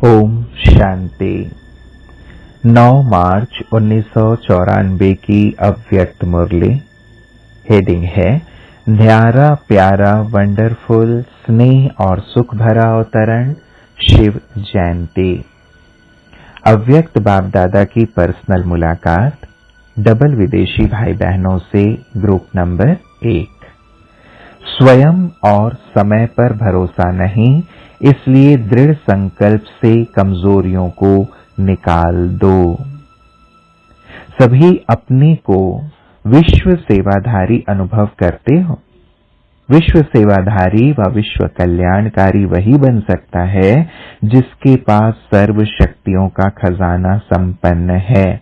ओम शांति। 9 मार्च 1994 की अव्यक्त मुरली। हेडिंग है न्यारा प्यारा वंडरफुल स्नेह और सुख भरा अवतरण शिव जयंती। अव्यक्त बाप दादा की पर्सनल मुलाकात डबल विदेशी भाई बहनों से ग्रुप नंबर 1। स्वयं और समय पर भरोसा नहीं, इसलिए दृढ़ संकल्प से कमजोरियों को निकाल दो। सभी अपने को विश्व सेवाधारी अनुभव करते हो। विश्व सेवाधारी व विश्व कल्याणकारी वही बन सकता है जिसके पास सर्व शक्तियों का खजाना संपन्न है।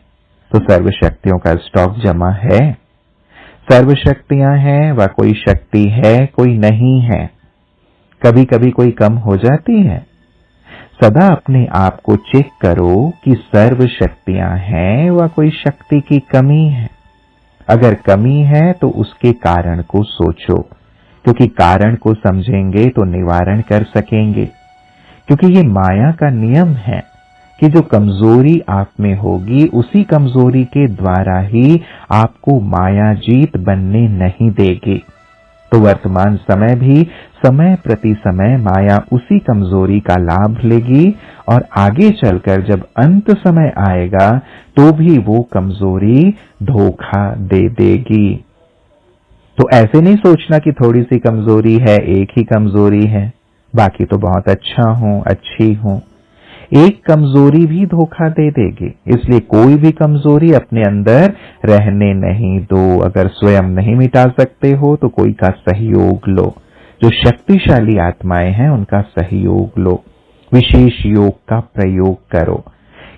तो सर्व शक्तियों का स्टॉक जमा है। सर्व शक्तियां हैं व कोई शक्ति है, कोई नहीं है। कभी कभी कोई कम हो जाती है। सदा अपने आप को चेक करो कि सर्व शक्तियां हैं व कोई शक्ति की कमी है। अगर कमी है तो उसके कारण को सोचो, क्योंकि कारण को समझेंगे तो निवारण कर सकेंगे। क्योंकि ये माया का नियम है कि जो कमजोरी आप में होगी उसी कमजोरी के द्वारा ही आपको माया जीत बनने नहीं देगी। तो वर्तमान समय भी समय प्रति समय माया उसी कमजोरी का लाभ लेगी और आगे चलकर जब अंत समय आएगा तो भी वो कमजोरी धोखा दे देगी। तो ऐसे नहीं सोचना कि थोड़ी सी कमजोरी है, एक ही कमजोरी है, बाकी तो बहुत अच्छा हूं, अच्छी हूं। एक कमजोरी भी धोखा दे देगी, इसलिए कोई भी कमजोरी अपने अंदर रहने नहीं दो। अगर स्वयं नहीं मिटा सकते हो तो कोई का सहयोग लो। जो शक्तिशाली आत्माएं हैं उनका सहयोग लो। विशेष योग का प्रयोग करो।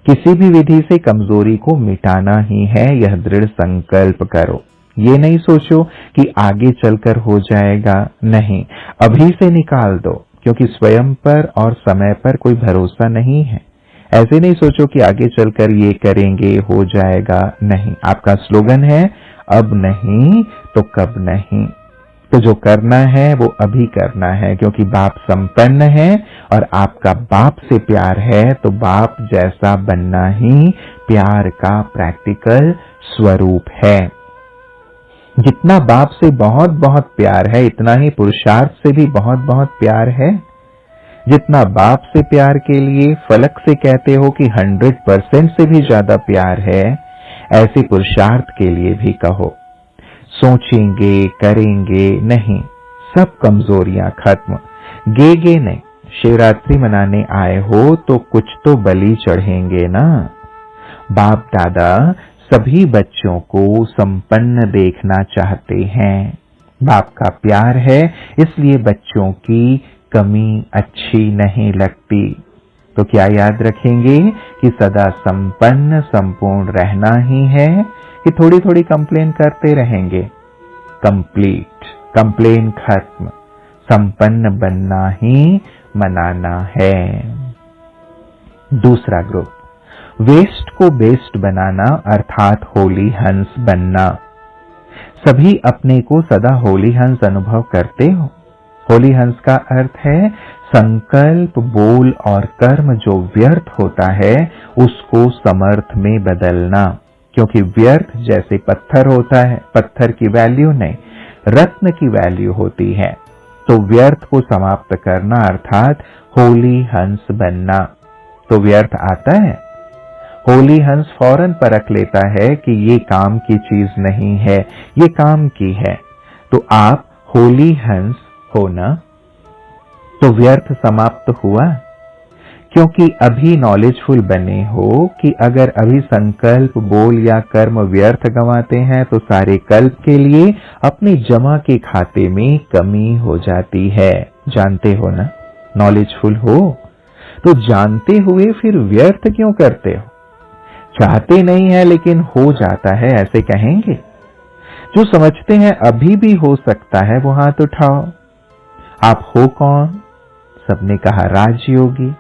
किसी भी विधि से कमजोरी को मिटाना ही है, यह दृढ़ संकल्प करो। ये नहीं सोचो कि आगे चलकर हो जाएगा, नहीं, अभी से निकाल दो। क्योंकि स्वयं पर और समय पर कोई भरोसा नहीं है। ऐसे नहीं सोचो कि आगे चलकर ये करेंगे हो जाएगा, नहीं। आपका स्लोगन है अब नहीं तो कब नहीं। तो जो करना है वो अभी करना है, क्योंकि बाप संपन्न है और आपका बाप से प्यार है, तो बाप जैसा बनना ही प्यार का प्रैक्टिकल स्वरूप है। जितना बाप से बहुत बहुत प्यार है, इतना ही पुरुषार्थ से भी बहुत बहुत प्यार है। जितना बाप से प्यार के लिए फलक से कहते हो कि 100% से भी ज्यादा प्यार है, ऐसे पुरुषार्थ के लिए भी कहो। सोचेंगे, करेंगे नहीं, सब कमजोरियां खत्म। गे नहीं, शिवरात्रि मनाने आए हो तो कुछ तो बलि चढ़ेंगे ना। बाप दादा सभी बच्चों को संपन्न देखना चाहते हैं। बाप का प्यार है, इसलिए बच्चों की कमी अच्छी नहीं लगती। तो क्या याद रखेंगे कि सदा संपन्न संपूर्ण रहना ही है, कि थोड़ी थोड़ी कंप्लेन करते रहेंगे? कंप्लीट, कंप्लेन खत्म, संपन्न बनना ही मनाना है। दूसरा ग्रुप, वेस्ट को बेस्ट बनाना अर्थात होली हंस बनना। सभी अपने को सदा होली हंस अनुभव करते हो। होली हंस का अर्थ है संकल्प, बोल और कर्म जो व्यर्थ होता है उसको समर्थ में बदलना। क्योंकि व्यर्थ जैसे पत्थर होता है, पत्थर की वैल्यू नहीं, रत्न की वैल्यू होती है। तो व्यर्थ को समाप्त करना अर्थात होली हंस बनना। तो व्यर्थ आता है, होली हंस फौरन परख लेता है कि ये काम की चीज नहीं है, ये काम की है। तो आप होली हंस हो ना, तो व्यर्थ समाप्त हुआ। क्योंकि अभी नॉलेजफुल बने हो कि अगर अभी संकल्प, बोल या कर्म व्यर्थ गंवाते हैं तो सारे कल्प के लिए अपने जमा के खाते में कमी हो जाती है। जानते हो ना, नॉलेजफुल हो तो जानते हुए फिर व्यर्थ क्यों करते हो? चाहते नहीं है लेकिन हो जाता है, ऐसे कहेंगे? जो समझते हैं अभी भी हो सकता है वो हाथ उठाओ। आप हो कौन? सबने कहा राजयोगी।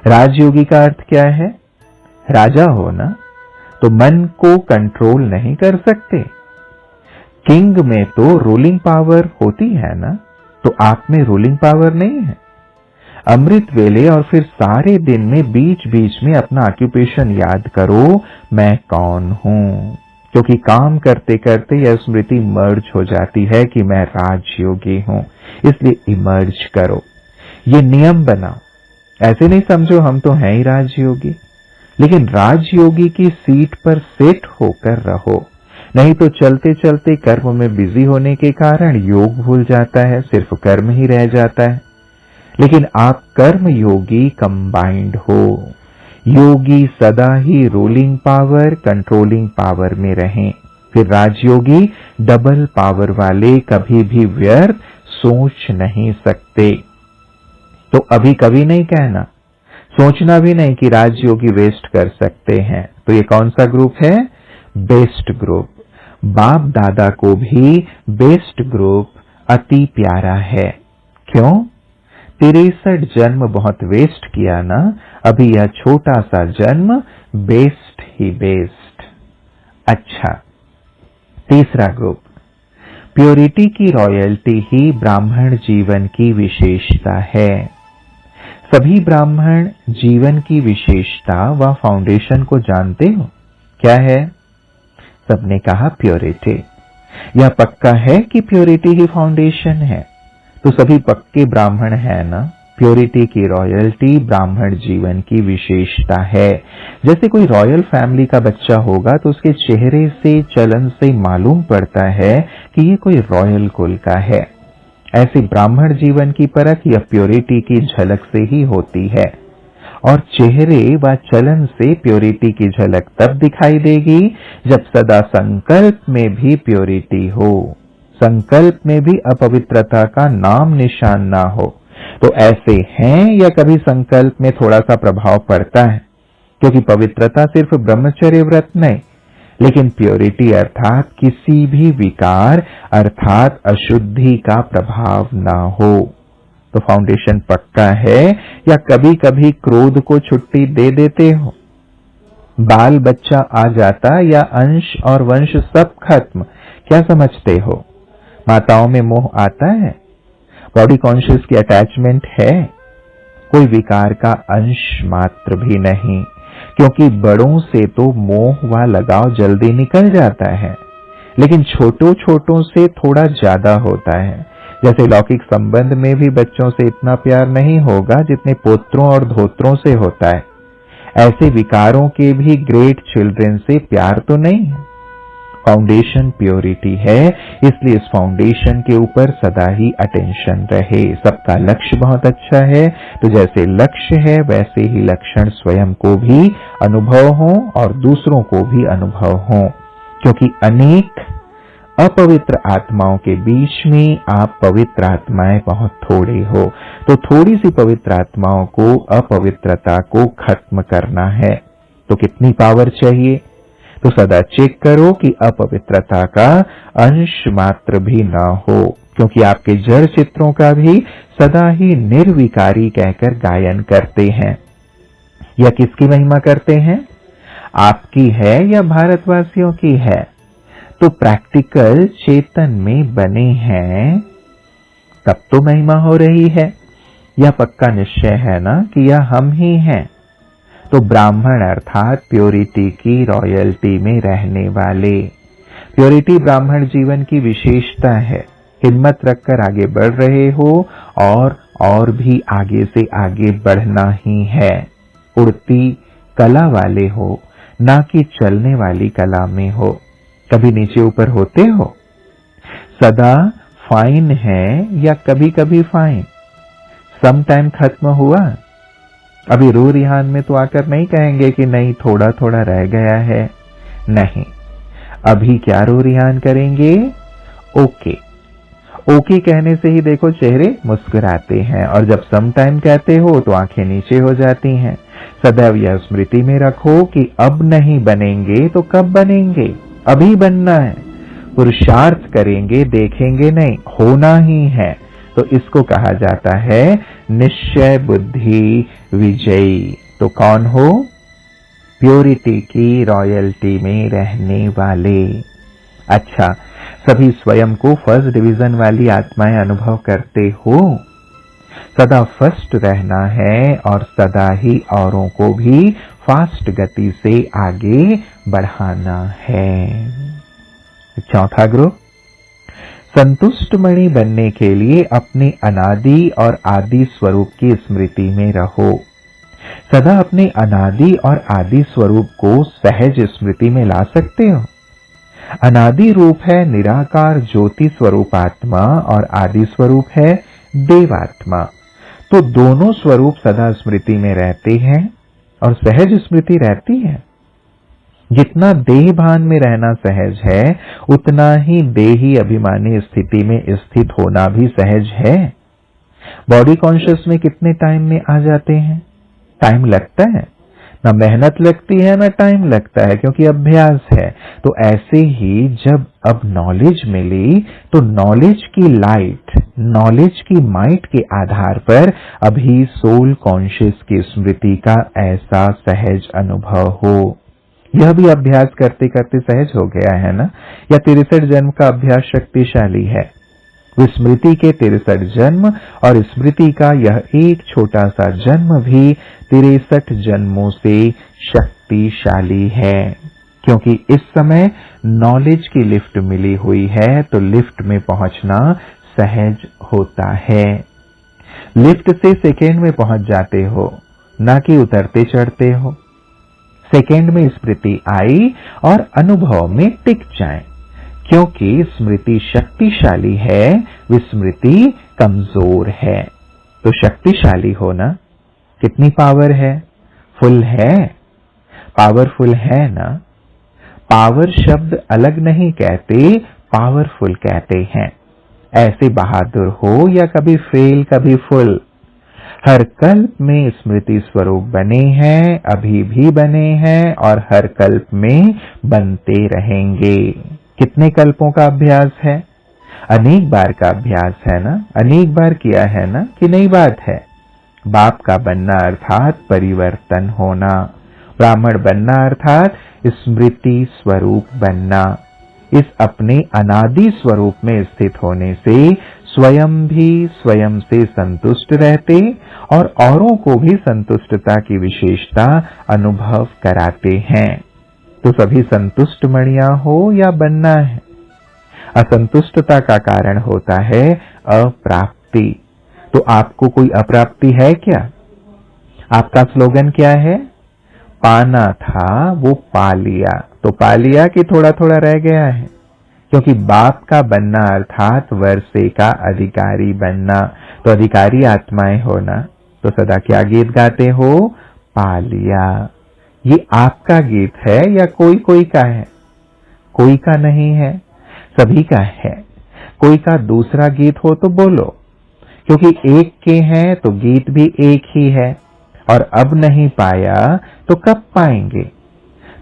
राजयोगी का अर्थ क्या है? राजा हो ना, तो मन को कंट्रोल नहीं कर सकते। किंग में तो रूलिंग पावर होती है ना, तो आप में रूलिंग पावर नहीं है। अमृत वेले और फिर सारे दिन में बीच बीच में अपना ऑक्यूपेशन याद करो, मैं कौन हूं। क्योंकि काम करते करते यह स्मृति मर्ज हो जाती है कि मैं राजयोगी हूं, इसलिए इमर्ज करो। ये नियम बनाओ। ऐसे नहीं समझो हम तो हैं ही राजयोगी, लेकिन राजयोगी की सीट पर सेट होकर रहो। नहीं तो चलते चलते कर्म में बिजी होने के कारण योग भूल जाता है, सिर्फ कर्म ही रह जाता है। लेकिन आप कर्म योगी कंबाइंड हो। योगी सदा ही रूलिंग पावर, कंट्रोलिंग पावर में रहें। फिर राजयोगी डबल पावर वाले कभी भी व्यर्थ सोच नहीं सकते। तो अभी कभी नहीं कहना, सोचना भी नहीं कि राजयोगी वेस्ट कर सकते हैं। तो ये कौन सा ग्रुप है? Best group. बाप दादा को भी बेस्ट ग्रुप अति प्यारा है। क्यों? 63 जन्म बहुत वेस्ट किया ना, अभी यह छोटा सा जन्म बेस्ट ही बेस्ट। अच्छा, तीसरा ग्रुप, प्योरिटी की रॉयल्टी ही ब्राह्मण जीवन की विशेषता है। सभी ब्राह्मण जीवन की विशेषता व फाउंडेशन को जानते हो, क्या है? सबने कहा प्योरिटी। यह पक्का है कि प्योरिटी ही फाउंडेशन है। तो सभी पक्के ब्राह्मण है ना। प्योरिटी की रॉयल्टी ब्राह्मण जीवन की विशेषता है। जैसे कोई रॉयल फैमिली का बच्चा होगा तो उसके चेहरे से, चलन से मालूम पड़ता है कि ये कोई रॉयल कुल का है। ऐसे ब्राह्मण जीवन की परख या प्योरिटी की झलक से ही होती है। और चेहरे व चलन से प्योरिटी की झलक तब दिखाई देगी जब सदा संकल्प में भी प्योरिटी हो, संकल्प में भी अपवित्रता का नाम निशान ना हो। तो ऐसे हैं या कभी संकल्प में थोड़ा सा प्रभाव पड़ता है? क्योंकि पवित्रता सिर्फ ब्रह्मचर्य व्रत नहीं, लेकिन प्योरिटी अर्थात किसी भी विकार अर्थात अशुद्धि का प्रभाव ना हो। तो फाउंडेशन पक्का है या कभी कभी क्रोध को छुट्टी दे देते हो? बाल बच्चा आ जाता या अंश और वंश सब खत्म, क्या समझते हो? माताओं में मोह आता है? बॉडी कॉन्शियस की अटैचमेंट है? कोई विकार का अंश मात्र भी नहीं, क्योंकि बड़ों से तो मोह व लगाव जल्दी निकल जाता है, लेकिन छोटों छोटों से थोड़ा ज्यादा होता है। जैसे लौकिक संबंध में भी बच्चों से इतना प्यार नहीं होगा जितने पोत्रों और धोत्रों से होता है। ऐसे विकारों के भी ग्रेट चिल्ड्रन से प्यार तो नहीं है। फाउंडेशन प्योरिटी है, इसलिए इस फाउंडेशन के ऊपर सदा ही अटेंशन रहे। सबका लक्ष्य बहुत अच्छा है, तो जैसे लक्ष्य है वैसे ही लक्षण स्वयं को भी अनुभव हो और दूसरों को भी अनुभव हो। क्योंकि अनेक अपवित्र आत्माओं के बीच में आप पवित्र आत्माएं बहुत थोड़े हो। तो थोड़ी सी पवित्र आत्माओं को अपवित्रता को खत्म करना है। तो कितनी पावर चाहिए? तो सदा चेक करो कि अपवित्रता का अंश मात्र भी ना हो, क्योंकि आपके जड़ चित्रों का भी सदा ही निर्विकारी कहकर गायन करते हैं। यह किसकी महिमा करते हैं? आपकी है या भारतवासियों की है? तो प्रैक्टिकल चेतन में बने हैं तब तो महिमा हो रही है। यह पक्का निश्चय है ना कि यह हम ही हैं। तो ब्राह्मण अर्थात प्योरिटी की रॉयल्टी में रहने वाले। प्योरिटी ब्राह्मण जीवन की विशेषता है। हिम्मत रखकर आगे बढ़ रहे हो और भी आगे से आगे बढ़ना ही है। उड़ती कला वाले हो, ना कि चलने वाली कला में हो। कभी नीचे ऊपर होते हो? सदा फाइन है या कभी कभी फाइन? सम टाइम खत्म हुआ? अभी रू रिहान में तो आकर नहीं कहेंगे कि नहीं थोड़ा थोड़ा रह गया है। नहीं, अभी क्या रू रिहान करेंगे? ओके। ओके कहने से ही देखो चेहरे मुस्कुराते हैं, और जब सम टाइम कहते हो तो आंखें नीचे हो जाती हैं। सदैव यह स्मृति में रखो कि अब नहीं बनेंगे तो कब बनेंगे? अभी बनना है। पुरुषार्थ करेंगे, देखेंगे नहीं, होना ही है। तो इसको कहा जाता है निश्चय बुद्धि विजयी। तो कौन हो? प्योरिटी की रॉयल्टी में रहने वाले। अच्छा, सभी स्वयं को फर्स्ट डिवीजन वाली आत्माएं अनुभव करते हो? सदा फर्स्ट रहना है और सदा ही औरों को भी फास्ट गति से आगे बढ़ाना है। चौथा ग्रुप, संतुष्ट मणि बनने के लिए अपने अनादि और आदि स्वरूप की स्मृति में रहो। सदा अपने अनादि और आदि स्वरूप को सहज स्मृति में ला सकते हो। अनादि रूप है निराकार ज्योति स्वरूप आत्मा और आदि स्वरूप है देवात्मा। तो दोनों स्वरूप सदा स्मृति में रहते हैं और सहज स्मृति रहती है। जितना देह भान में रहना सहज है, उतना ही देही अभिमानी स्थिति में स्थित होना भी सहज है। बॉडी कॉन्शियस में कितने टाइम में आ जाते हैं? टाइम लगता है ना, मेहनत लगती है ना टाइम लगता है, क्योंकि अभ्यास है। तो ऐसे ही जब अब नॉलेज मिली तो नॉलेज की लाइट, नॉलेज की माइट के आधार पर अभी सोल कॉन्शियस की स्मृति का ऐसा सहज अनुभव हो। यह भी अभ्यास करते करते सहज हो गया है ना, या 63 जन्म का अभ्यास शक्तिशाली है। विस्मृति के 63 जन्म और स्मृति का यह एक छोटा सा जन्म भी 63 जन्मों से शक्तिशाली है, क्योंकि इस समय नॉलेज की लिफ्ट मिली हुई है तो लिफ्ट में पहुंचना सहज होता है। लिफ्ट से सेकेंड में पहुंच जाते हो, ना कि उतरते चढ़ते हो। सेकेंड में स्मृति आई और अनुभव में टिक जाए, क्योंकि स्मृति शक्तिशाली है, विस्मृति कमजोर है। तो शक्तिशाली होना, कितनी पावर है? फुल है, पावरफुल है ना। पावर शब्द अलग नहीं कहते, पावरफुल कहते हैं। ऐसे बहादुर हो या कभी फेल कभी फुल, हर कल्प में स्मृति स्वरूप बने हैं, अभी भी बने हैं और हर कल्प में बनते रहेंगे। कितने कल्पों का अभ्यास है? अनेक बार का अभ्यास है ना, अनेक बार किया है ना, कि नई बात है। बाप का बनना अर्थात परिवर्तन होना, ब्राह्मण बनना अर्थात स्मृति स्वरूप बनना। इस अपने अनादि स्वरूप में स्थित होने से स्वयं भी स्वयं से संतुष्ट रहते और औरों को भी संतुष्टता की विशेषता अनुभव कराते हैं। तो सभी संतुष्ट मणियां हो या बनना है। असंतुष्टता का कारण होता है अप्राप्ति। तो आपको कोई अप्राप्ति है क्या? आपका स्लोगन क्या है? पाना था वो पा लिया। तो पा लिया कि थोड़ा थोड़ा रह गया है? क्योंकि बाप का बनना अर्थात वर्षे का अधिकारी बनना। तो अधिकारी आत्माएं होना, तो सदा क्या गीत गाते हो? पा लिया। ये आपका गीत है या कोई कोई का है? कोई का नहीं है, सभी का है। कोई का दूसरा गीत हो तो बोलो, क्योंकि एक के हैं तो गीत भी एक ही है। और अब नहीं पाया तो कब पाएंगे?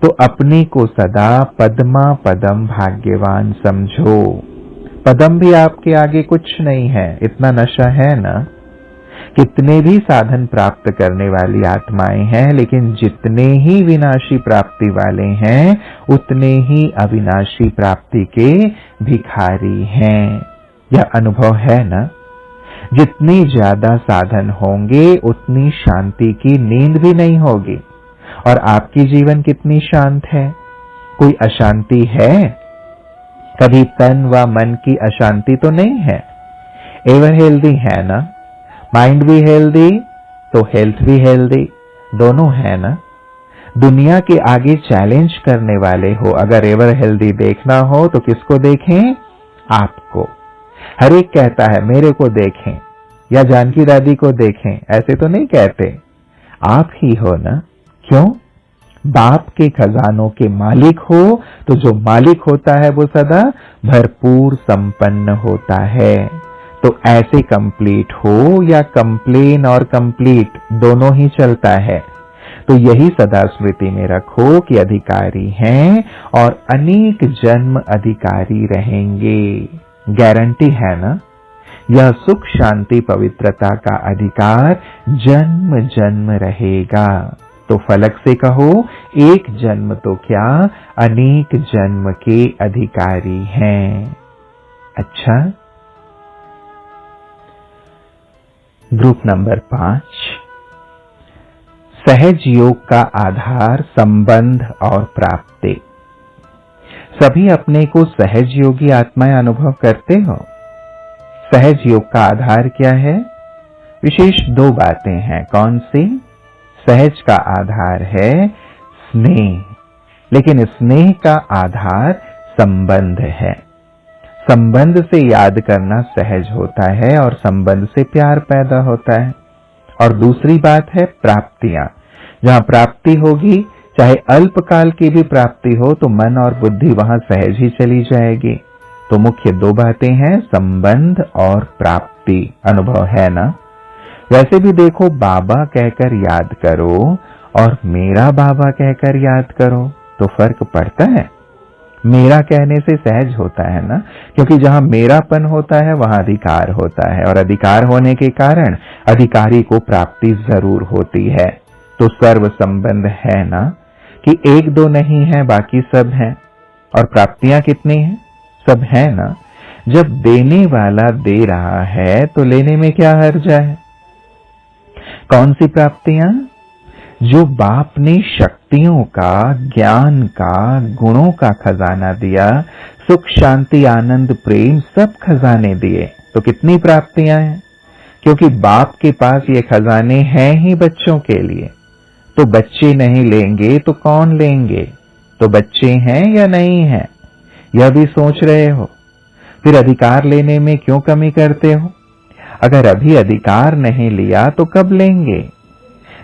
तो अपने को सदा पद्मा पदम भाग्यवान समझो। पदम भी आपके आगे कुछ नहीं है, इतना नशा है ना। कितने भी साधन प्राप्त करने वाली आत्माएं हैं, लेकिन जितने ही विनाशी प्राप्ति वाले हैं उतने ही अविनाशी प्राप्ति के भिखारी हैं। यह अनुभव है ना। जितनी ज्यादा साधन होंगे उतनी शांति की नींद भी नहीं होगी। और आपकी जीवन कितनी शांत है? कोई अशांति है? कभी तन व मन की अशांति तो नहीं है। एवर हेल्दी है ना। माइंड भी हेल्दी तो हेल्थ भी हेल्दी, दोनों है ना। दुनिया के आगे चैलेंज करने वाले हो, अगर एवर हेल्दी देखना हो तो किसको देखें? आपको। हर एक कहता है मेरे को देखें या जानकी दादी को देखें, ऐसे तो नहीं कहते। आप ही हो ना। क्यों? बाप के खजानों के मालिक हो, तो जो मालिक होता है वो सदा भरपूर संपन्न होता है। तो ऐसे कंप्लीट हो या कंप्लेन और कंप्लीट दोनों ही चलता है। तो यही सदा स्मृति में रखो कि अधिकारी हैं और अनेक जन्म अधिकारी रहेंगे। गारंटी है ना। यह सुख शांति पवित्रता का अधिकार जन्म जन्म रहेगा। तो फलक से कहो, एक जन्म तो क्या अनेक जन्म के अधिकारी हैं। अच्छा, ग्रुप नंबर 5, सहज योग का आधार संबंध और प्राप्ति। सभी अपने को सहज योगी आत्माएं अनुभव करते हो। सहज योग का आधार क्या है? विशेष 2 बातें हैं। कौन सी? सहज का आधार है स्नेह, लेकिन स्नेह का आधार संबंध है। संबंध से याद करना सहज होता है और संबंध से प्यार पैदा होता है। और दूसरी बात है प्राप्तियां। जहां प्राप्ति होगी, चाहे अल्पकाल की भी प्राप्ति हो, तो मन और बुद्धि वहां सहज ही चली जाएगी। तो मुख्य 2 बातें हैं, संबंध और प्राप्ति। अनुभव है ना? वैसे भी देखो, बाबा कहकर याद करो और मेरा बाबा कहकर याद करो तो फर्क पड़ता है। मेरा कहने से सहज होता है ना, क्योंकि जहां मेरापन होता है वहां अधिकार होता है, और अधिकार होने के कारण अधिकारी को प्राप्ति जरूर होती है। तो सर्व संबंध है ना कि 1-2 नहीं है, बाकी सब है। और प्राप्तियां कितनी हैं? सब है ना। जब देने वाला दे रहा है तो लेने में क्या हर्ज है? कौन सी प्राप्तियां? जो बाप ने शक्तियों का, ज्ञान का, गुणों का खजाना दिया, सुख, शांति, आनंद, प्रेम सब खजाने दिए, तो कितनी प्राप्तियां हैं? क्योंकि बाप के पास ये खजाने हैं ही बच्चों के लिए। तो बच्चे नहीं लेंगे तो कौन लेंगे? तो बच्चे हैं या नहीं हैं, यह भी सोच रहे हो। फिर अधिकार लेने में क्यों कमी करते हो? अगर अभी अधिकार नहीं लिया तो कब लेंगे?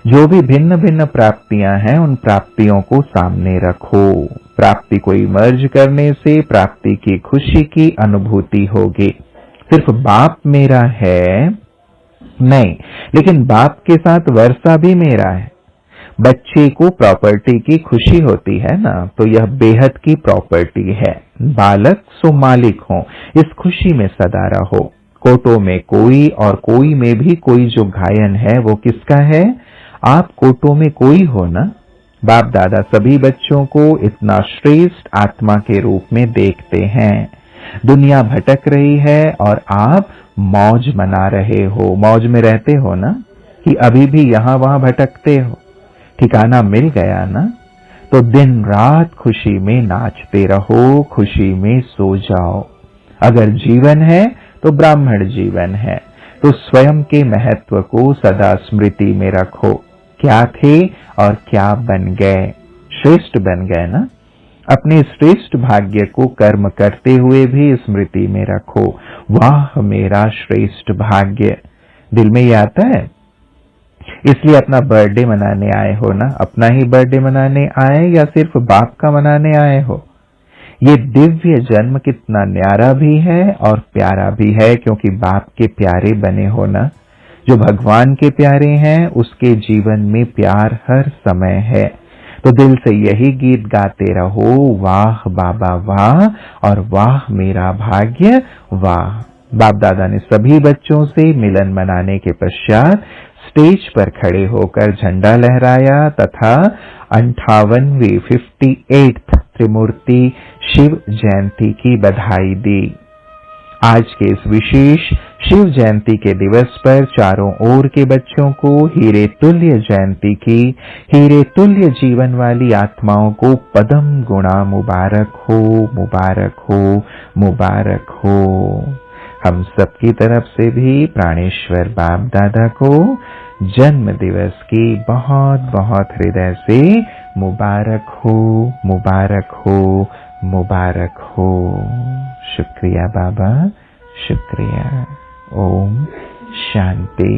जो भी भिन्न भिन्न प्राप्तियां हैं, उन प्राप्तियों को सामने रखो। प्राप्ति को इमर्ज करने से प्राप्ति की खुशी की अनुभूति होगी। सिर्फ बाप मेरा है नहीं, लेकिन बाप के साथ वर्षा भी मेरा है। बच्चे को प्रॉपर्टी की खुशी होती है ना, तो यह बेहद की प्रॉपर्टी है। बालक सो मालिक हो, इस खुशी में सदा रहो। कोटो में कोई और कोई में भी कोई जो गायन है वो किसका है? आप कोटो में कोई हो ना। बाप दादा सभी बच्चों को इतना श्रेष्ठ आत्मा के रूप में देखते हैं। दुनिया भटक रही है और आप मौज मना रहे हो। मौज में रहते हो ना, कि अभी भी यहां वहां भटकते हो? ठिकाना मिल गया ना, तो दिन रात खुशी में नाचते रहो, खुशी में सो जाओ। अगर जीवन है तो ब्राह्मण जीवन है, तो स्वयं के महत्व को सदा स्मृति में रखो। क्या थे और क्या बन गए? श्रेष्ठ बन गए ना। अपने श्रेष्ठ भाग्य को कर्म करते हुए भी स्मृति में रखो। वाह मेरा श्रेष्ठ भाग्य, दिल में ये आता है। इसलिए अपना बर्थडे मनाने आए हो ना। अपना ही बर्थडे मनाने आए या सिर्फ बाप का मनाने आए हो? ये दिव्य जन्म कितना न्यारा भी है और प्यारा भी है, क्योंकि बाप के प्यारे बने हो ना। जो भगवान के प्यारे हैं उसके जीवन में प्यार हर समय है। तो दिल से यही गीत गाते रहो, वाह बाबा वाह, और वाह मेरा भाग्य वाह। बाप दादा ने सभी बच्चों से मिलन मनाने के पश्चात स्टेज पर खड़े होकर झंडा लहराया तथा 58वीं त्रिमूर्ति शिव जयंती की बधाई दी। आज के इस विशेष शिव जयंती के दिवस पर चारों ओर के बच्चों को हीरे तुल्य जयंती की, हीरे तुल्य जीवन वाली आत्माओं को पदम गुणा मुबारक हो, मुबारक हो, मुबारक हो। हम सबकी तरफ से भी प्राणेश्वर बाप दादा को जन्म दिवस की बहुत बहुत हृदय से मुबारक हो, मुबारक हो, मुबारक हो। शुक्रिया बाबा, शुक्रिया। ओम शांति।